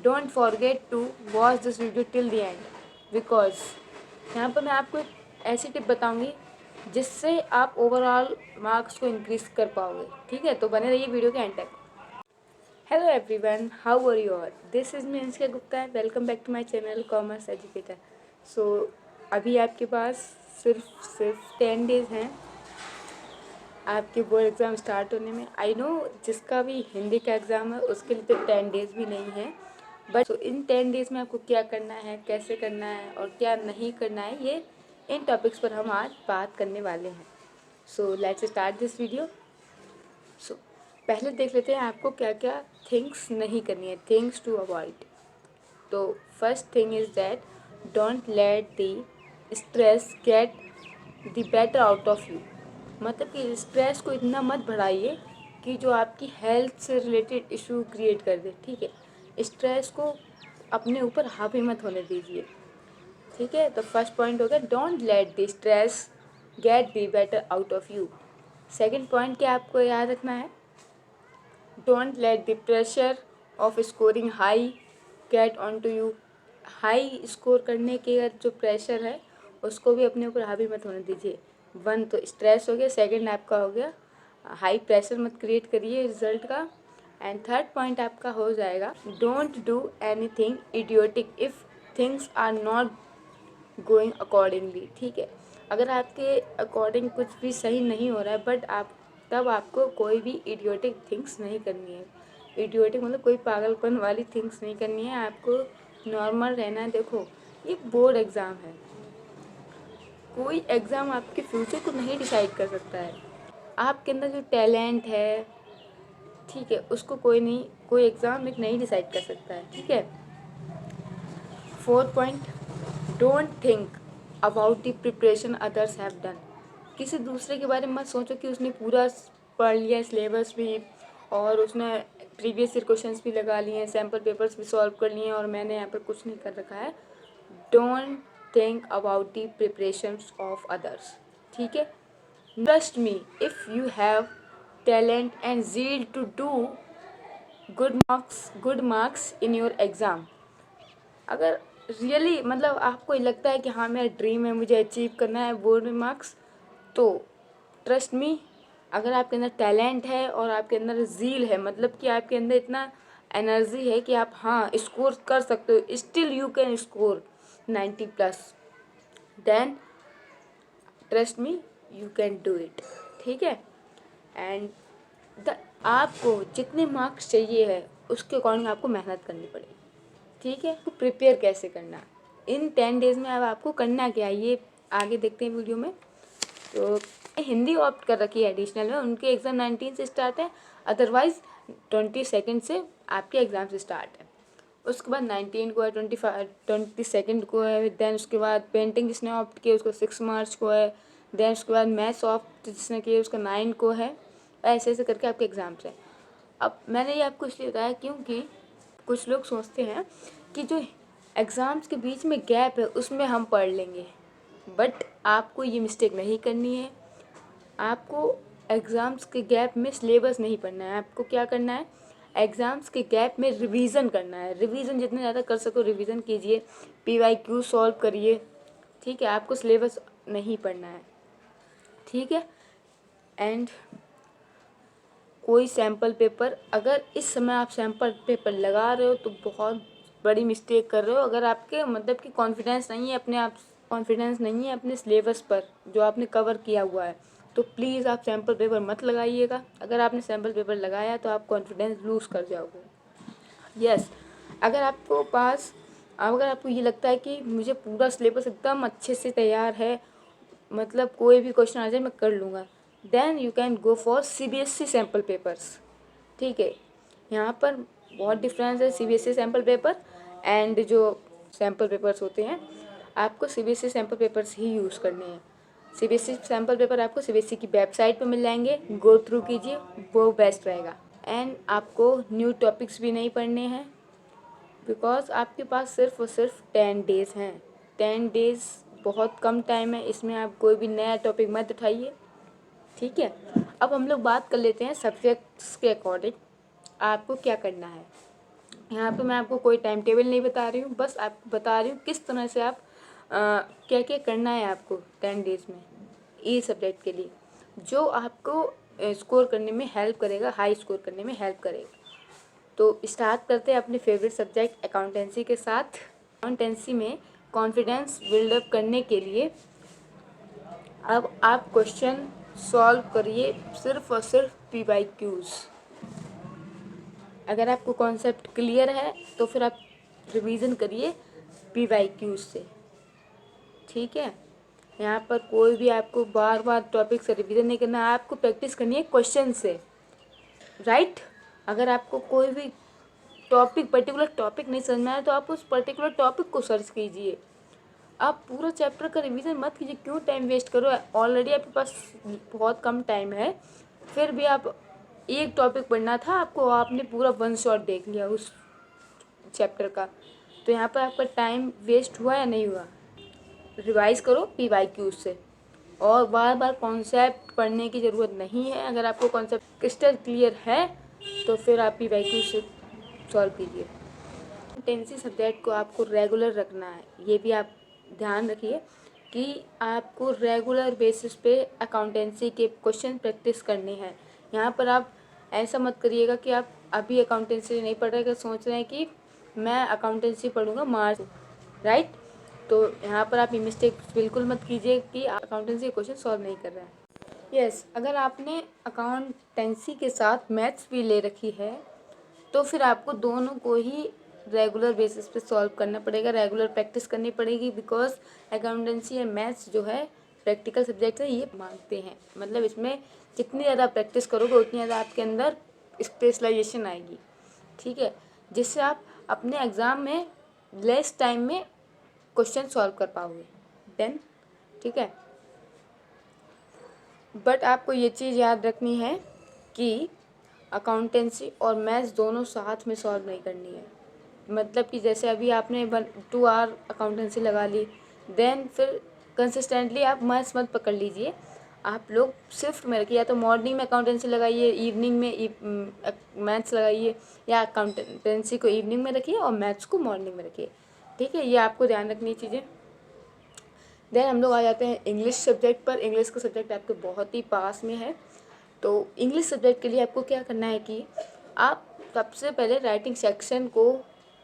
Don't forget to watch this video till the end, because यहाँ पर मैं आपको एक ऐसी टिप बताऊँगी जिससे आप ओवरऑल मार्क्स को इंक्रीज कर पाओगे। ठीक है, तो बने रहिए वीडियो के एंड तक। Hello everyone, how are you all? This is me Anshika Gupta. Welcome back to my channel commerce educator. So अभी आपके पास सिर्फ 10 डेज़ हैं आपके बोर्ड एग्ज़ाम स्टार्ट होने में। आई नो जिसका भी हिंदी का एग्ज़ाम है उसके लिए तो 10 डेज़ भी नहीं है, बट इन 10 डेज़ में आपको क्या करना है, कैसे करना है और क्या नहीं करना है, ये इन टॉपिक्स पर हम आज बात करने वाले हैं। So let's start this video. So पहले देख लेते हैं आपको क्या क्या थिंग्स नहीं करनी है, थिंग्स टू अवॉइड। तो first thing is that don't let the stress get the better out of you. मतलब कि स्ट्रेस को इतना मत बढ़ाइए कि जो आपकी हेल्थ से रिलेटेड इशू क्रिएट कर दे। ठीक है, स्ट्रेस को अपने ऊपर हावी मत होने दीजिए। ठीक है, तो फर्स्ट पॉइंट हो गया don't let the stress get be better out of you. Second point क्या आपको याद रखना है, don't let the pressure of scoring high get on to you. High score करने के जो प्रेशर है उसको भी अपने ऊपर हावी मत होने दीजिए। वन तो स्ट्रेस हो गया, सेकंड आपका हो गया हाई प्रेशर मत क्रिएट करिए रिजल्ट का, एंड थर्ड पॉइंट आपका हो जाएगा don't do anything idiotic if things are not going accordingly. ठीक है, अगर आपके अकॉर्डिंग कुछ भी सही नहीं हो रहा है बट तब आपको कोई भी इडियोटिक थिंग्स नहीं करनी है। इडियोटिक मतलब कोई पागलपन वाली थिंग्स नहीं करनी है, आपको नॉर्मल रहना है। देखो ये बोर्ड एग्ज़ाम है, कोई एग्ज़ाम आपके फ्यूचर को नहीं डिसाइड कर सकता है। आपके अंदर जो टैलेंट है, ठीक है, उसको कोई एग्ज़ाम एक नहीं डिसाइड कर सकता है। ठीक है, fourth point don't think about the preparation others have done. किसी दूसरे के बारे में मत सोचो कि उसने पूरा पढ़ लिया सिलेबस भी और उसने प्रीवियस ईयर क्वेश्चंस भी लगा लिए हैं, सैम्पल पेपर्स भी सॉल्व कर लिए हैं और मैंने यहाँ पर कुछ नहीं कर रखा है। Don't think about the preparations of others. ठीक है, trust me if you have talent and zeal to do good marks in your exam. अगर रियली मतलब आपको लगता है कि हाँ मेरा ड्रीम है, मुझे अचीव करना है बोर्ड में मार्क्स, तो ट्रस्ट मी, अगर आपके अंदर टैलेंट है और आपके अंदर ज़ील है, मतलब कि आपके अंदर इतना एनर्जी है कि आप हाँ स्कोर कर सकते हो, still you can score 90+, then trust me you can do it. ठीक है, एंड आपको जितने मार्क्स चाहिए है उसके अकॉर्डिंग आपको मेहनत करनी पड़ेगी। ठीक है, तो प्रिपेयर कैसे करना इन 10 डेज़ में, अब आपको करना क्या है ये आगे देखते हैं वीडियो में। तो हिंदी ऑप्ट कर रखी है एडिशनल में, उनके एग्ज़ाम 19 से स्टार्ट है, अदरवाइज़ 22 से आपके एग्ज़ाम से स्टार्ट है। उसके बाद 19 को है, 22 को है, देन उसके बाद पेंटिंग जिसने ऑप्ट किया उसको 6 मार्च को है, देन उसके बाद मैथ्स ऑप्ट जिसने किया उसका 9 को है। ऐसे ऐसे करके आपके एग्ज़ाम्स हैं। अब मैंने ये आपको इसलिए बताया क्योंकि कुछ लोग सोचते हैं कि जो एग्ज़ाम्स के बीच में गैप है उसमें हम पढ़ लेंगे, बट आपको ये मिस्टेक नहीं करनी है। आपको एग्ज़ाम्स के गैप में सिलेबस नहीं पढ़ना है, आपको क्या करना है, एग्ज़ाम्स के गैप में रिवीजन करना है। रिवीजन जितने ज़्यादा कर सको रिवीजन कीजिए, PYQ सॉल्व करिए। ठीक है, आपको सिलेबस नहीं पढ़ना है। ठीक है, एंड कोई सैम्पल पेपर, अगर इस समय आप सैम्पल पेपर लगा रहे हो तो बहुत बड़ी मिस्टेक कर रहे हो। अगर आपके मतलब कि कॉन्फिडेंस नहीं है अपने आप, कॉन्फिडेंस नहीं है अपने सिलेबस पर जो आपने कवर किया हुआ है, तो प्लीज़ आप सैम्पल पेपर मत लगाइएगा। अगर आपने सैम्पल पेपर लगाया तो आप कॉन्फिडेंस लूज़ कर जाओगे। यस, अगर आपको ये लगता है कि मुझे पूरा सिलेबस एकदम अच्छे से तैयार है, मतलब कोई भी क्वेश्चन आ जाए मैं कर लूँगा, then you can go for CBSE sample papers. ठीक है, यहाँ पर बहुत डिफरेंस है CBSE सैम्पल पेपर एंड जो सैम्पल पेपर्स होते हैं, आपको CBSE सैम्पल पेपर्स ही यूज़ करने हैं। CBSE सैम्पल पेपर आपको CBSE की वेबसाइट पर मिल जाएंगे, गो थ्रू कीजिए, वो बेस्ट रहेगा। एंड आपको न्यू टॉपिक्स भी नहीं पढ़ने हैं, बिकॉज आपके पास सिर्फ और सिर्फ 10 डेज़ हैं। 10 डेज़ बहुत कम टाइम है, इसमें आप कोई भी नया टॉपिक मत उठाइए। ठीक है, अब हम लोग बात कर लेते हैं सब्जेक्ट्स के अकॉर्डिंग आपको क्या करना है। यहाँ पे मैं आपको कोई टाइम टेबल नहीं बता रही हूँ, बस आपको बता रही हूँ किस तरह से आप क्या क्या करना है आपको 10 डेज़ में ई सब्जेक्ट के लिए, जो आपको स्कोर करने में हेल्प करेगा, हाई स्कोर करने में हेल्प करेगा। तो स्टार्ट करते हैं अपने फेवरेट सब्जेक्ट अकाउंटेंसी के साथ। अकाउंटेंसी में कॉन्फिडेंस बिल्डअप करने के लिए अब आप क्वेश्चन सॉल्व करिए सिर्फ और सिर्फ PYQs। अगर आपको कॉन्सेप्ट क्लियर है तो फिर आप रिवीजन करिए PYQs से, ठीक है। यहाँ पर कोई भी आपको बार बार टॉपिक से रिवीजन नहीं करना है, आपको प्रैक्टिस करनी है क्वेश्चन से, राइट। अगर आपको कोई भी पर्टिकुलर टॉपिक नहीं समझ में आया तो आप उस पर्टिकुलर टॉपिक को सर्च कीजिए। आप पूरा चैप्टर का रिवीजन मत कीजिए, क्यों टाइम वेस्ट करो, ऑलरेडी आपके पास बहुत कम टाइम है। फिर भी आप एक टॉपिक पढ़ना था आपको, आपने पूरा वन शॉट देख लिया उस चैप्टर का, तो यहाँ पर आपका टाइम वेस्ट हुआ या नहीं हुआ। रिवाइज करो PYQ से, और बार बार कॉन्सेप्ट पढ़ने की ज़रूरत नहीं है। अगर आपको कॉन्सेप्ट क्रिस्टल क्लियर है तो फिर आप PYQ से सॉल्व कीजिए। अकाउंटेंसी सब्जेक्ट को आपको रेगुलर रखना है, ये भी आप ध्यान रखिए कि आपको रेगुलर बेसिस पे अकाउंटेंसी के क्वेश्चन प्रैक्टिस करने हैं। यहाँ पर आप ऐसा मत करिएगा कि आप अभी अकाउंटेंसी नहीं पढ़ रहे, सोच रहे हैं कि मैं अकाउंटेंसी पढ़ूँगा मार्च, राइट। तो यहाँ पर आप ये मिस्टेक बिल्कुल मत कीजिए कि अकाउंटेंसी के क्वेश्चन सॉल्व नहीं कर रहे हैं। यस, अगर आपने अकाउंटेंसी के साथ मैथ्स भी ले रखी है तो फिर आपको दोनों को ही रेगुलर बेसिस पे सॉल्व करना पड़ेगा, रेगुलर प्रैक्टिस करनी पड़ेगी, बिकॉज अकाउंटेंसी एंड मैथ्स जो है प्रैक्टिकल सब्जेक्ट है, ये मांगते हैं। मतलब इसमें जितनी ज़्यादा प्रैक्टिस करोगे उतनी ज़्यादा आपके अंदर स्पेशलाइजेशन आएगी, ठीक है, जिससे आप अपने एग्ज़ाम में लेस टाइम में क्वेश्चन सॉल्व कर पाओगे देन, ठीक है। बट आपको ये चीज़ याद रखनी है कि अकाउंटेंसी और मैथ्स दोनों साथ में सॉल्व नहीं करनी है। मतलब कि जैसे अभी आपने 2 आवर अकाउंटेंसी लगा ली, देन फिर कंसिस्टेंटली आप मैथ्स मत पकड़ लीजिए। आप लोग शिफ्ट में रखिए, या तो मॉर्निंग में अकाउंटेंसी लगाइए, इवनिंग में मैथ्स लगाइए, या अकाउंटेंसी को इवनिंग में रखिए और मैथ्स को मॉर्निंग में रखिए, ठीक है। ये आपको ध्यान रखनी चीज़ें। देन हम लोग आ जाते हैं इंग्लिश सब्जेक्ट पर। इंग्लिश का सब्जेक्ट आपके बहुत ही पास में है, तो इंग्लिश सब्जेक्ट के लिए आपको क्या करना है कि आप सबसे पहले राइटिंग सेक्शन को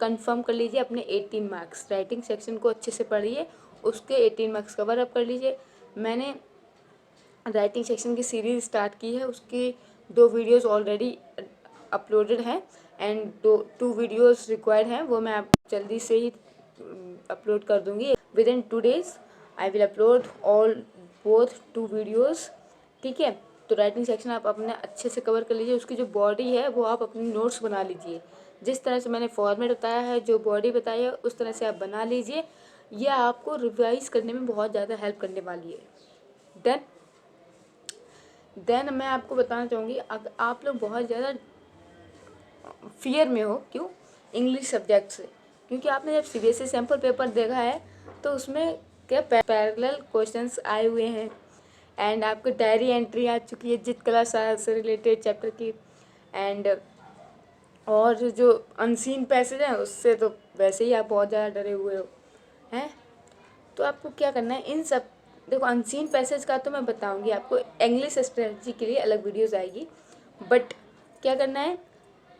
कंफर्म कर लीजिए अपने 18 मार्क्स। राइटिंग सेक्शन को अच्छे से पढ़िए, उसके 18 मार्क्स कवर अप कर लीजिए। मैंने राइटिंग सेक्शन की सीरीज़ स्टार्ट की है, उसकी 2 वीडियोस ऑलरेडी अपलोडेड हैं एंड 2 वीडियोस रिक्वायर्ड हैं, वो मैं आप जल्दी से ही अपलोड कर दूँगी। With in 2 days I will upload both 2 videos, ठीक है। तो राइटिंग सेक्शन आप अपने अच्छे से कवर कर लीजिए। उसकी जो बॉडी है वो आप अपनी नोट्स बना लीजिए, जिस तरह से मैंने फॉर्मेट बताया है, जो बॉडी बताई है उस तरह से आप बना लीजिए। यह आपको रिवाइज करने में बहुत ज़्यादा हेल्प करने वाली है। देन मैं आपको बताना चाहूँगी, अगर आप लोग बहुत ज़्यादा फियर में हो, क्यों, इंग्लिश सब्जेक्ट से, क्योंकि आपने जब CBSE सैम्पल पेपर देखा है तो उसमें क्या पैरेलल क्वेश्चंस आए हुए हैं एंड आपको डायरी एंट्री आ चुकी है जित कला से रिलेटेड चैप्टर की, एंड और जो अनसीन पैसेज हैं उससे तो वैसे ही आप बहुत ज़्यादा डरे हुए हो हैं। तो आपको क्या करना है, इन सब, देखो अनसीन पैसेज का तो मैं बताऊंगी आपको, इंग्लिश स्ट्रेटजी के लिए अलग वीडियोस आएगी। बट क्या करना है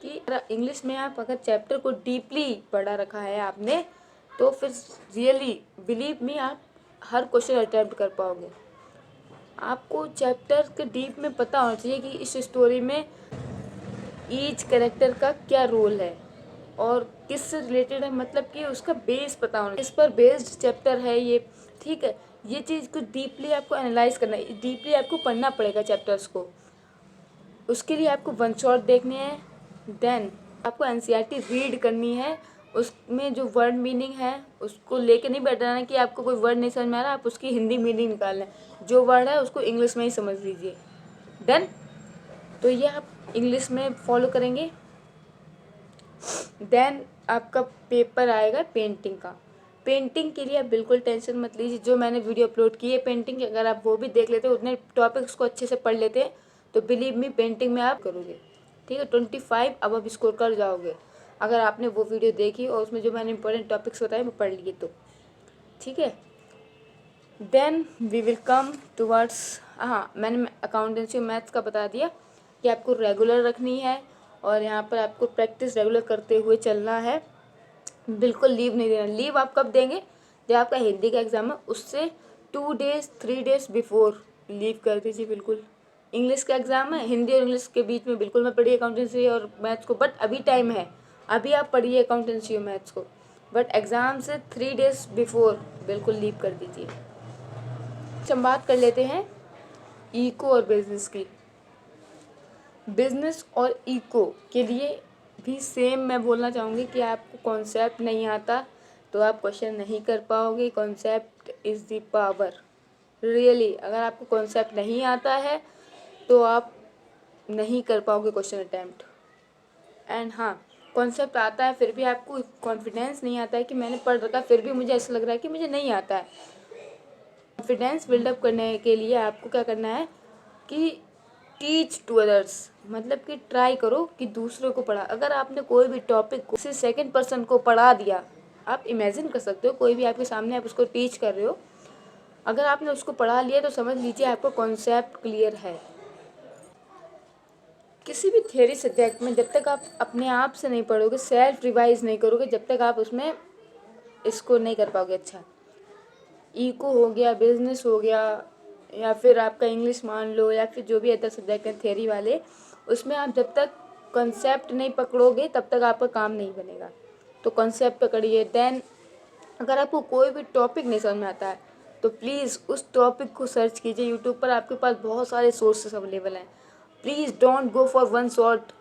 कि इंग्लिश में आप अगर चैप्टर को डीपली पढ़ा रखा है आपने, तो फिर रियली बिलीव मी आप हर क्वेश्चन अटेम्प्ट कर पाओगे। आपको चैप्टर के डीप में पता होना चाहिए कि इस स्टोरी में ईच कैरेक्टर का क्या रोल है और किससे रिलेटेड है, मतलब कि उसका बेस पता होना, इस पर बेस्ड चैप्टर है ये, ठीक है। ये चीज़ को डीपली आपको एनालाइज करना है, डीपली आपको पढ़ना पड़ेगा चैप्टर्स को। उसके लिए आपको वन शॉट देखने हैं, देन आपको NCERT रीड करनी है। उसमें जो वर्ड मीनिंग है उसको लेके नहीं बैठना है कि आपको कोई वर्ड नहीं समझ में आ रहा, आप उसकी हिंदी मीनिंग निकाल लें, जो वर्ड है उसको इंग्लिश में ही समझ लीजिए, डन। तो ये आप इंग्लिश में फॉलो करेंगे। देन आपका पेपर आएगा पेंटिंग का। पेंटिंग के लिए आप बिल्कुल टेंशन मत लीजिए, जो मैंने वीडियो अपलोड की है पेंटिंग की, अगर आप वो भी देख लेते, उतने टॉपिक्स को अच्छे से पढ़ लेते, तो बिलीव मी पेंटिंग में आप करोगे, ठीक है, 25 अब आप स्कोर कर जाओगे। अगर आपने वो वीडियो देखी और उसमें जो मैंने इंपॉर्टेंट टॉपिक्स बताए वो पढ़ लिए तो ठीक है। Then we will come towards, हाँ मैंने अकाउंटेंसी और मैथ्स का बता दिया कि आपको रेगुलर रखनी है और यहाँ पर आपको प्रैक्टिस रेगुलर करते हुए चलना है, बिल्कुल लीव नहीं देना। लीव आप कब देंगे, जब आपका हिंदी का एग्ज़ाम है उससे 2 डेज़ 3 डेज़ बिफोर लीव कर दीजिए बिल्कुल। इंग्लिश का एग्ज़ाम है, हिंदी और इंग्लिश के बीच में बिल्कुल मत पढ़िए अकाउंटेंसी और मैथ्स को, बट अभी टाइम है, अभी आप पढ़िए अकाउंटेंसी और मैथ्स को, बट एग्ज़ाम से 3 डेज़ बिफोर बिल्कुल लीव कर दीजिए। हम बात कर लेते हैं इको और बिजनेस की। बिजनेस और इको के लिए भी सेम मैं बोलना चाहूँगी कि आपको कॉन्सेप्ट नहीं आता तो आप क्वेश्चन नहीं कर पाओगे। Concept is the power, really अगर आपको कॉन्सेप्ट नहीं आता है तो आप नहीं कर पाओगे क्वेश्चन अटैम्प्ट। एंड हाँ, कॉन्सेप्ट आता है फिर भी आपको कॉन्फिडेंस नहीं आता है कि मैंने पढ़ रखा, फिर भी मुझे ऐसा लग रहा है कि मुझे नहीं आता है। कॉन्फिडेंस बिल्डअप करने के लिए आपको क्या करना है कि टीच टू अदर्स, मतलब कि ट्राई करो कि दूसरों को पढ़ा। अगर आपने कोई भी टॉपिक को किसी सेकंड पर्सन को पढ़ा दिया, आप इमेजिन कर सकते हो कोई भी आपके सामने, आप उसको टीच कर रहे हो, अगर आपने उसको पढ़ा लिया तो समझ लीजिए आपका कॉन्सेप्ट क्लियर है। किसी भी थियरी सब्जेक्ट में जब तक आप अपने आप से नहीं पढ़ोगे, सेल्फ रिवाइज नहीं करोगे, जब तक आप उसमें इसको नहीं कर पाओगे। अच्छा, इको हो गया, बिजनेस हो गया, या फिर आपका इंग्लिश मान लो, या फिर जो भी अदर सब्जेक्ट हैं थियरी वाले, उसमें आप जब तक कॉन्सेप्ट नहीं पकड़ोगे तब तक आपका काम नहीं बनेगा। तो कॉन्सेप्ट पकड़िए। देन अगर आपको कोई भी टॉपिक नहीं समझ में आता है तो प्लीज़ उस टॉपिक को सर्च कीजिए यूट्यूब पर, आपके पास बहुत सारे सोर्सेस अवेलेबल हैं। Please don't go for one shot.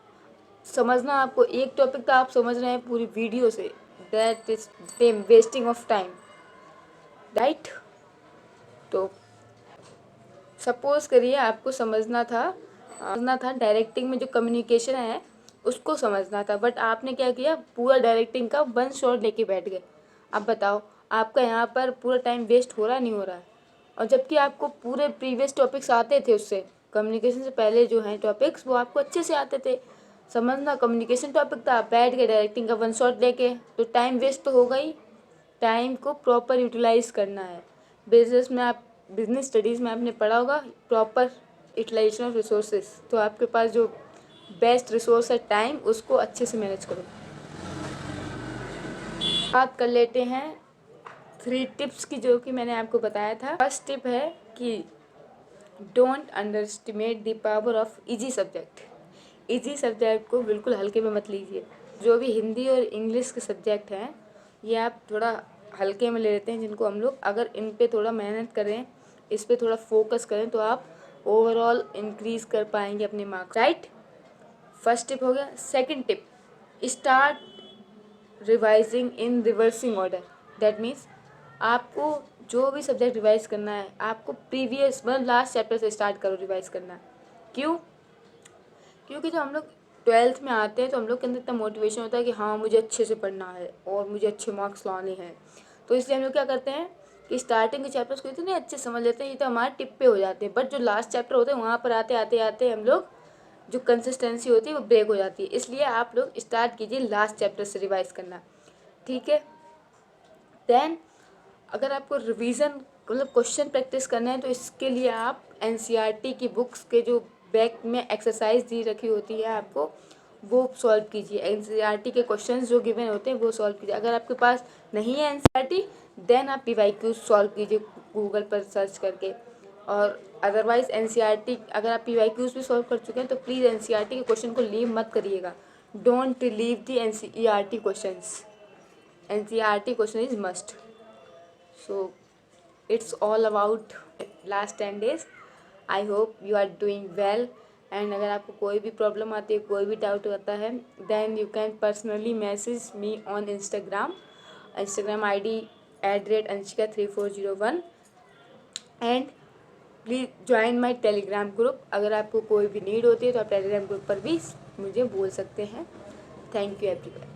समझना आपको एक टॉपिक का आप समझ रहे हैं पूरी वीडियो से, that is time wasting of time, right. तो सपोज करिए आपको समझना था डायरेक्टिंग में जो कम्युनिकेशन है उसको समझना था, बट आपने क्या किया, पूरा डायरेक्टिंग का वन शॉट लेके बैठ गए। अब बताओ आपका यहाँ पर पूरा टाइम वेस्ट हो रहा नहीं हो रहा है, और जबकि आपको पूरे प्रीवियस टॉपिक्स आते थे, उससे कम्युनिकेशन से पहले जो हैं टॉपिक्स वो आपको अच्छे से आते थे। समझना कम्युनिकेशन टॉपिक था, आप बैठ गए डायरेक्टिंग का वन शॉट लेके, तो टाइम वेस्ट तो होगा ही। टाइम को प्रॉपर यूटिलाइज करना है। बिजनेस स्टडीज़ में आपने पढ़ा होगा प्रॉपर यूटिलाइजेशन ऑफ रिसोर्सेज, तो आपके पास जो बेस्ट रिसोर्स है टाइम, उसको अच्छे से मैनेज करो। बात कर लेते हैं 3 टिप्स की जो कि मैंने आपको बताया था। फर्स्ट टिप है कि don't under estimate the power of easy subject. Easy subject को बिल्कुल हल्के में मत लीजिए। जो भी हिंदी और इंग्लिश के सब्जेक्ट हैं ये आप थोड़ा हल्के में ले लेते हैं, जिनको हम लोग अगर इन पे थोड़ा मेहनत करें, इस पे थोड़ा फोकस करें तो आप ओवरऑल इंक्रीज कर पाएंगे अपने मार्क्स, राइट। फर्स्ट टिप हो गया। Second tip, start revising in reversing order. That means आपको जो भी सब्जेक्ट रिवाइज करना है, आपको प्रीवियस मतलब लास्ट चैप्टर से स्टार्ट करो रिवाइज करना। क्यों? क्योंकि जब हम लोग 12th में आते हैं तो हम लोग के अंदर इतना मोटिवेशन होता है कि हाँ मुझे अच्छे से पढ़ना है और मुझे अच्छे मार्क्स लाने हैं, तो इसलिए हम लोग क्या करते हैं कि स्टार्टिंग के चैप्टर्स को इतने अच्छे समझ लेते हैं, ये तो हमारे टिप पे हो जाते हैं, बट जो लास्ट चैप्टर होते हैं वहाँ पर आते आते आते हम लोग जो कंसिस्टेंसी होती है वो ब्रेक हो जाती है। इसलिए आप लोग स्टार्ट कीजिए लास्ट चैप्टर से रिवाइज करना, ठीक है। देन अगर आपको रिवीजन मतलब क्वेश्चन प्रैक्टिस करना है तो इसके लिए आप एनसीईआरटी की बुक्स के जो बैक में एक्सरसाइज दी रखी होती है आपको वो सॉल्व कीजिए। एनसीईआरटी के क्वेश्चंस जो गिवन होते हैं वो सॉल्व कीजिए। अगर आपके पास नहीं है एनसीईआरटी देन आप पीवाईक्यू सॉल्व कीजिए गूगल पर सर्च करके, और अदरवाइज एनसीईआरटी अगर आप पीवाईक्यूज भी सॉल्व कर चुके हैं तो प्लीज़ एनसीईआरटी के क्वेश्चन को लीव मत करिएगा। Don't leave the NCERT questions. NCERT question is must. So it's all about last 10 days. I hope you are doing well. And अगर आपको कोई भी प्रॉब्लम आती है, कोई भी डाउट आता है, then you can personally message me on Instagram ID @anshika3401 and please join my telegram group। अगर आपको कोई भी नीड होती है तो आप टेलीग्राम ग्रुप पर भी मुझे बोल सकते हैं। Thank you everyone.